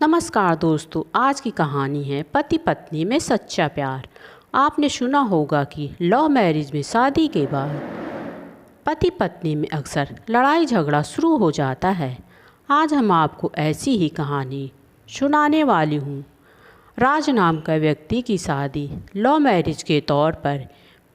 नमस्कार दोस्तों, आज की कहानी है पति पत्नी में सच्चा प्यार। आपने सुना होगा कि लव मैरिज में शादी के बाद पति पत्नी में अक्सर लड़ाई झगड़ा शुरू हो जाता है। आज हम आपको ऐसी ही कहानी सुनाने वाली हूँ। राज नाम का व्यक्ति की शादी लव मैरिज के तौर पर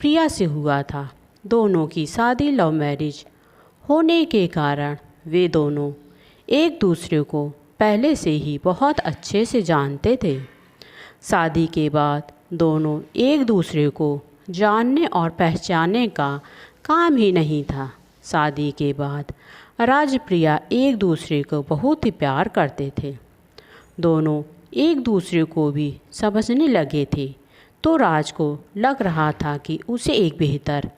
प्रिया से हुआ था। दोनों की शादी लव मैरिज होने के कारण वे दोनों एक दूसरे को पहले से ही बहुत अच्छे से जानते थे। शादी के बाद दोनों एक दूसरे को जानने और पहचानने का काम ही नहीं था। शादी के बाद राज प्रिया एक दूसरे को बहुत ही प्यार करते थे। दोनों एक दूसरे को भी समझने लगे थे, तो राज को लग रहा था कि उसे एक बेहतर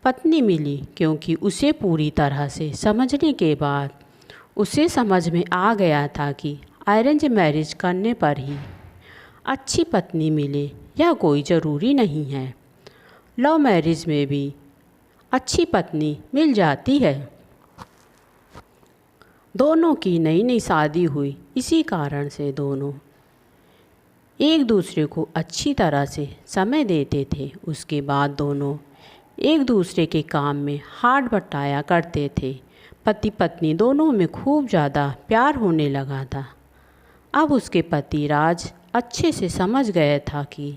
पत्नी मिली, क्योंकि उसे पूरी तरह से समझने के बाद उसे समझ में आ गया था कि अरेंज मैरिज करने पर ही अच्छी पत्नी मिले यह कोई ज़रूरी नहीं है। लव मैरिज में भी अच्छी पत्नी मिल जाती है। दोनों की नई नई शादी हुई, इसी कारण से दोनों एक दूसरे को अच्छी तरह से समय देते थे। उसके बाद दोनों एक दूसरे के काम में हाथ बटाया करते थे। पति पत्नी दोनों में खूब ज़्यादा प्यार होने लगा था। अब उसके पति राज अच्छे से समझ गया था कि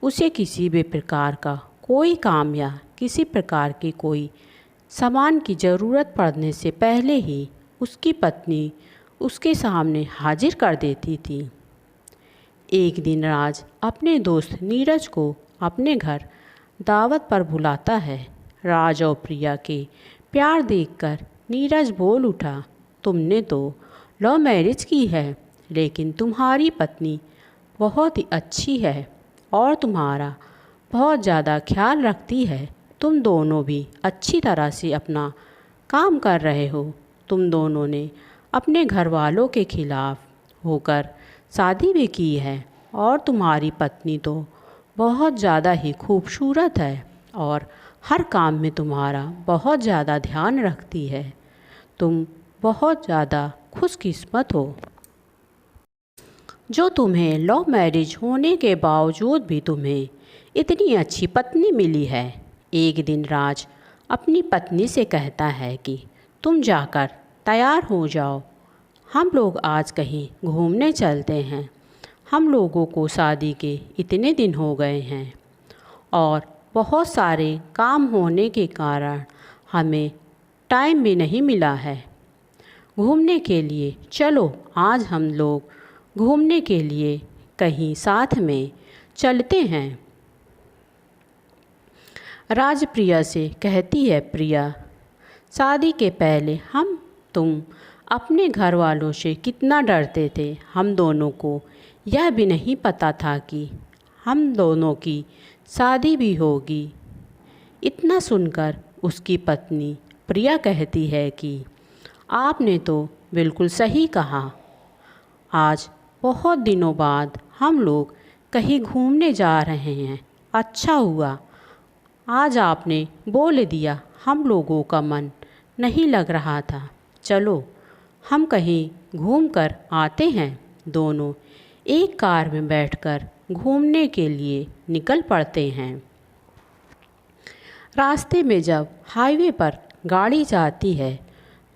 उसे किसी भी प्रकार का कोई काम या किसी प्रकार की कोई सामान की ज़रूरत पड़ने से पहले ही उसकी पत्नी उसके सामने हाजिर कर देती थी। एक दिन राज अपने दोस्त नीरज को अपने घर दावत पर बुलाता है। राज और प्रिया के प्यार देखकर नीरज बोल उठा, तुमने तो लव मैरिज की है, लेकिन तुम्हारी पत्नी बहुत ही अच्छी है और तुम्हारा बहुत ज़्यादा ख्याल रखती है। तुम दोनों भी अच्छी तरह से अपना काम कर रहे हो। तुम दोनों ने अपने घर वालों के खिलाफ होकर शादी भी की है और तुम्हारी पत्नी तो बहुत ज़्यादा ही खूबसूरत है और हर काम में तुम्हारा बहुत ज़्यादा ध्यान रखती है। तुम बहुत ज़्यादा खुशकिस्मत हो जो तुम्हें लव मैरिज होने के बावजूद भी तुम्हें इतनी अच्छी पत्नी मिली है। एक दिन राज अपनी पत्नी से कहता है कि तुम जाकर तैयार हो जाओ, हम लोग आज कहीं घूमने चलते हैं। हम लोगों को शादी के इतने दिन हो गए हैं और बहुत सारे काम होने के कारण हमें टाइम भी नहीं मिला है घूमने के लिए। चलो आज हम लोग घूमने के लिए कहीं साथ में चलते हैं। राज प्रिया से कहती है, प्रिया, शादी के पहले तुम अपने घर वालों से कितना डरते थे। हम दोनों को यह भी नहीं पता था कि हम दोनों की शादी भी होगी। इतना सुनकर उसकी पत्नी प्रिया कहती है कि आपने तो बिल्कुल सही कहा। आज बहुत दिनों बाद हम लोग कहीं घूमने जा रहे हैं। अच्छा हुआ आज आपने बोल दिया, हम लोगों का मन नहीं लग रहा था। चलो हम कहीं घूम कर आते हैं। दोनों एक कार में बैठकर घूमने के लिए निकल पड़ते हैं। रास्ते में जब हाईवे पर गाड़ी जाती है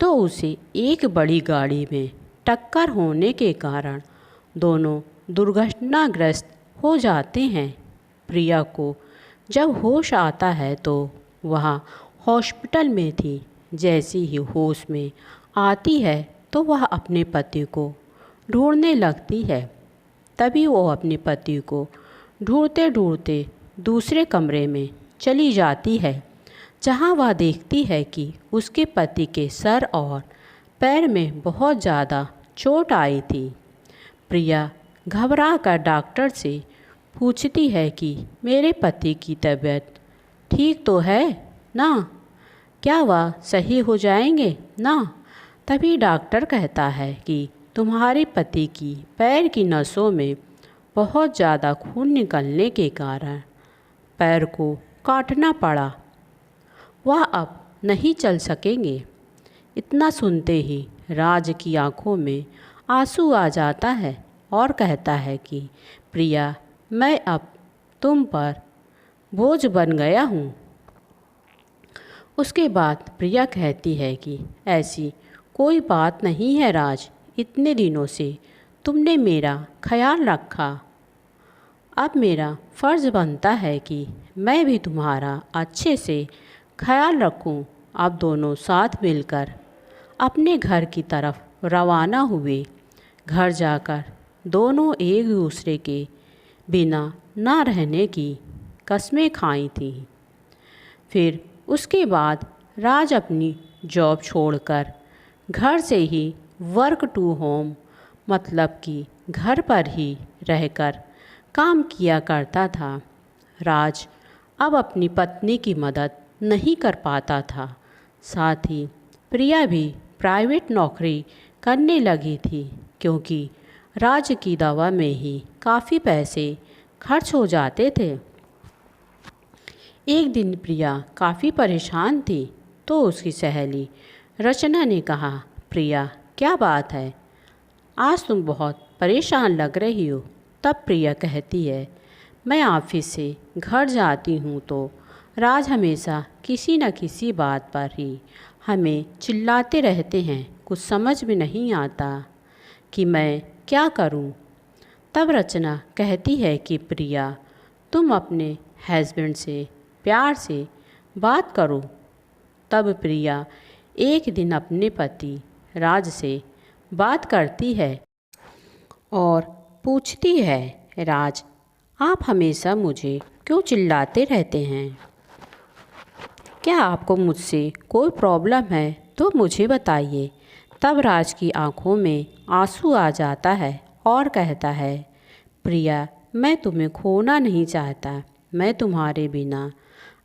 तो उसे एक बड़ी गाड़ी में टक्कर होने के कारण दोनों दुर्घटनाग्रस्त हो जाते हैं। प्रिया को जब होश आता है तो वह हॉस्पिटल में थी। जैसी ही होश में आती है तो वह अपने पति को ढूंढने लगती है। तभी वो अपने पति को ढूंढते ढूंढते दूसरे कमरे में चली जाती है, जहां वह देखती है कि उसके पति के सर और पैर में बहुत ज़्यादा चोट आई थी। प्रिया घबरा कर डॉक्टर से पूछती है कि मेरे पति की तबीयत ठीक तो है ना, क्या वह सही हो जाएंगे ना। तभी डॉक्टर कहता है कि तुम्हारे पति की पैर की नसों में बहुत ज़्यादा खून निकलने के कारण पैर को काटना पड़ा। वह अब नहीं चल सकेंगे। इतना सुनते ही राज की आंखों में आंसू आ जाता है और कहता है कि प्रिया, मैं अब तुम पर बोझ बन गया हूँ। उसके बाद प्रिया कहती है कि ऐसी कोई बात नहीं है राज, इतने दिनों से तुमने मेरा ख्याल रखा, अब मेरा फ़र्ज़ बनता है कि मैं भी तुम्हारा अच्छे से ख्याल रखूं। अब दोनों साथ मिलकर अपने घर की तरफ रवाना हुए। घर जाकर दोनों एक दूसरे के बिना ना रहने की कस्में खाई थीं। फिर उसके बाद राज अपनी जॉब छोड़कर घर से ही वर्क टू होम, मतलब कि घर पर ही रहकर काम किया करता था। राज अब अपनी पत्नी की मदद नहीं कर पाता था। साथ ही प्रिया भी प्राइवेट नौकरी करने लगी थी, क्योंकि राज की दवा में ही काफ़ी पैसे खर्च हो जाते थे। एक दिन प्रिया काफ़ी परेशान थी, तो उसकी सहेली रचना ने कहा, प्रिया क्या बात है, आज तुम बहुत परेशान लग रही हो। तब प्रिया कहती है, मैं ऑफिस से घर जाती हूँ तो राज हमेशा किसी न किसी बात पर ही हमें चिल्लाते रहते हैं। कुछ समझ में नहीं आता कि मैं क्या करूँ। तब रचना कहती है कि प्रिया, तुम अपने हस्बैंड से प्यार से बात करो। तब प्रिया एक दिन अपने पति राज से बात करती है और पूछती है, राज, आप हमेशा मुझे क्यों चिल्लाते रहते हैं? क्या आपको मुझसे कोई प्रॉब्लम है तो मुझे बताइए। तब राज की आंखों में आंसू आ जाता है और कहता है, प्रिया, मैं तुम्हें खोना नहीं चाहता, मैं तुम्हारे बिना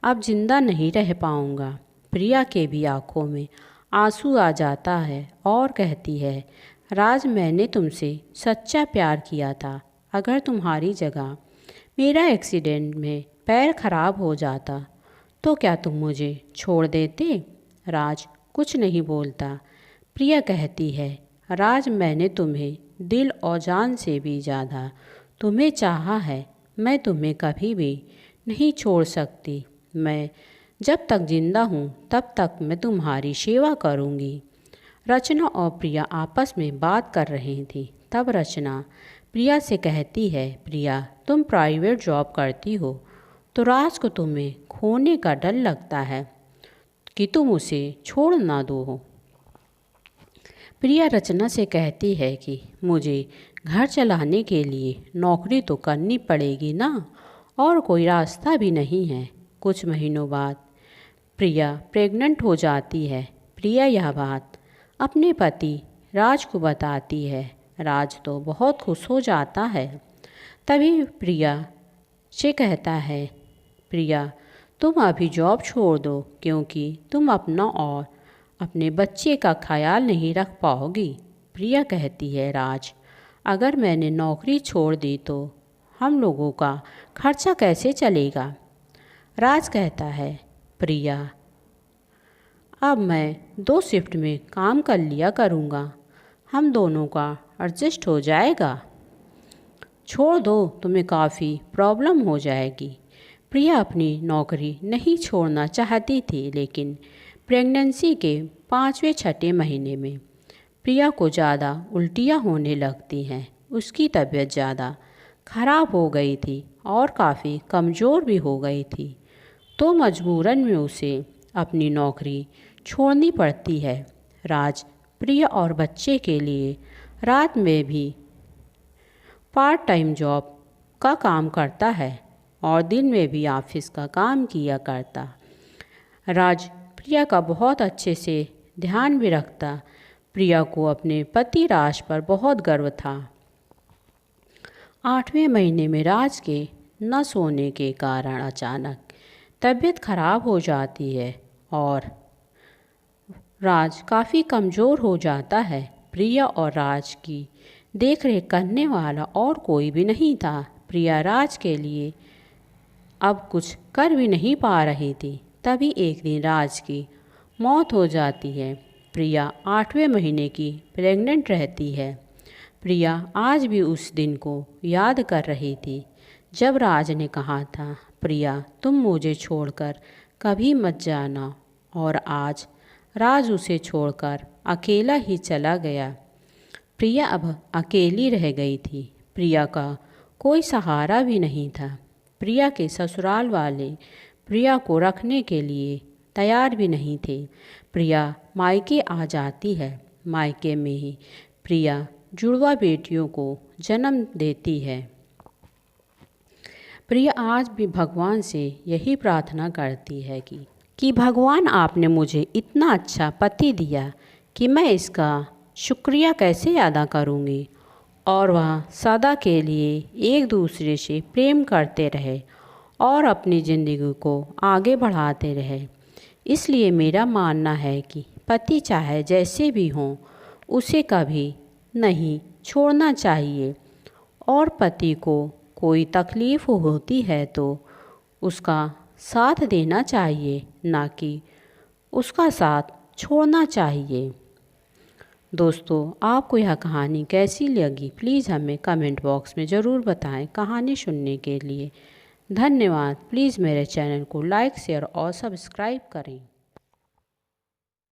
अब जिंदा नहीं रह पाऊँगा। प्रिया के भी आंखों में आंसू आ जाता है और कहती है, राज, मैंने तुमसे सच्चा प्यार किया था। अगर तुम्हारी जगह मेरा एक्सीडेंट में पैर खराब हो जाता तो क्या तुम मुझे छोड़ देते? राज कुछ नहीं बोलता। प्रिया कहती है, राज, मैंने तुम्हें दिल और जान से भी ज़्यादा तुम्हें चाहा है। मैं तुम्हें कभी भी नहीं छोड़ सकती। मैं जब तक जिंदा हूँ तब तक मैं तुम्हारी सेवा करूँगी। रचना और प्रिया आपस में बात कर रही थी। तब रचना प्रिया से कहती है, प्रिया, तुम प्राइवेट जॉब करती हो तो राज को तुम्हें खोने का डर लगता है कि तुम उसे छोड़ ना दो। प्रिया रचना से कहती है कि मुझे घर चलाने के लिए नौकरी तो करनी पड़ेगी ना, और कोई रास्ता भी नहीं है। कुछ महीनों बाद प्रिया प्रेग्नेंट हो जाती है। प्रिया यह बात अपने पति राज को बताती है। राज तो बहुत खुश हो जाता है। तभी प्रिया से कहता है, प्रिया, तुम अभी जॉब छोड़ दो, क्योंकि तुम अपना और अपने बच्चे का ख्याल नहीं रख पाओगी। प्रिया कहती है, राज, अगर मैंने नौकरी छोड़ दी तो हम लोगों का खर्चा कैसे चलेगा? राज कहता है, प्रिया, अब मैं 2 शिफ्ट में काम कर लिया करूँगा, हम दोनों का एडजस्ट हो जाएगा। छोड़ दो, तुम्हें काफ़ी प्रॉब्लम हो जाएगी। प्रिया अपनी नौकरी नहीं छोड़ना चाहती थी, लेकिन प्रेगनेंसी के 5वें-6ठे महीने में प्रिया को ज़्यादा उल्टियाँ होने लगती हैं। उसकी तबीयत ज़्यादा खराब हो गई थी और काफ़ी कमज़ोर भी हो गई थी, तो मजबूरन में उसे अपनी नौकरी छोड़नी पड़ती है। राज प्रिया और बच्चे के लिए रात में भी पार्ट टाइम जॉब का काम करता है और दिन में भी ऑफिस का काम किया करता। राज प्रिया का बहुत अच्छे से ध्यान भी रखता। प्रिया को अपने पति राज पर बहुत गर्व था। 8वें महीने में राज के न सोने के कारण अचानक तबीयत खराब हो जाती है और राज काफ़ी कमज़ोर हो जाता है। प्रिया और राज की देखरेख करने वाला और कोई भी नहीं था। प्रिया राज के लिए अब कुछ कर भी नहीं पा रही थी। तभी एक दिन राज की मौत हो जाती है। प्रिया 8वें महीने की प्रेग्नेंट रहती है। प्रिया आज भी उस दिन को याद कर रही थी जब राज ने कहा था, प्रिया तुम मुझे छोड़कर कभी मत जाना। और आज राज उसे छोड़कर अकेला ही चला गया। प्रिया अब अकेली रह गई थी। प्रिया का कोई सहारा भी नहीं था। प्रिया के ससुराल वाले प्रिया को रखने के लिए तैयार भी नहीं थे। प्रिया मायके आ जाती है। मायके में ही प्रिया जुड़वा बेटियों को जन्म देती है। प्रिया आज भी भगवान से यही प्रार्थना करती है कि भगवान आपने मुझे इतना अच्छा पति दिया कि मैं इसका शुक्रिया कैसे अदा करूँगी। और वह सदा के लिए एक दूसरे से प्रेम करते रहे और अपनी ज़िंदगी को आगे बढ़ाते रहे। इसलिए मेरा मानना है कि पति चाहे जैसे भी हों उसे कभी नहीं छोड़ना चाहिए। और पति को कोई तकलीफ़ होती है तो उसका साथ देना चाहिए, ना कि उसका साथ छोड़ना चाहिए। दोस्तों, आपको यह कहानी कैसी लगी प्लीज़ हमें कमेंट बॉक्स में ज़रूर बताएं। कहानी सुनने के लिए धन्यवाद। प्लीज़ मेरे चैनल को लाइक शेयर और सब्सक्राइब करें।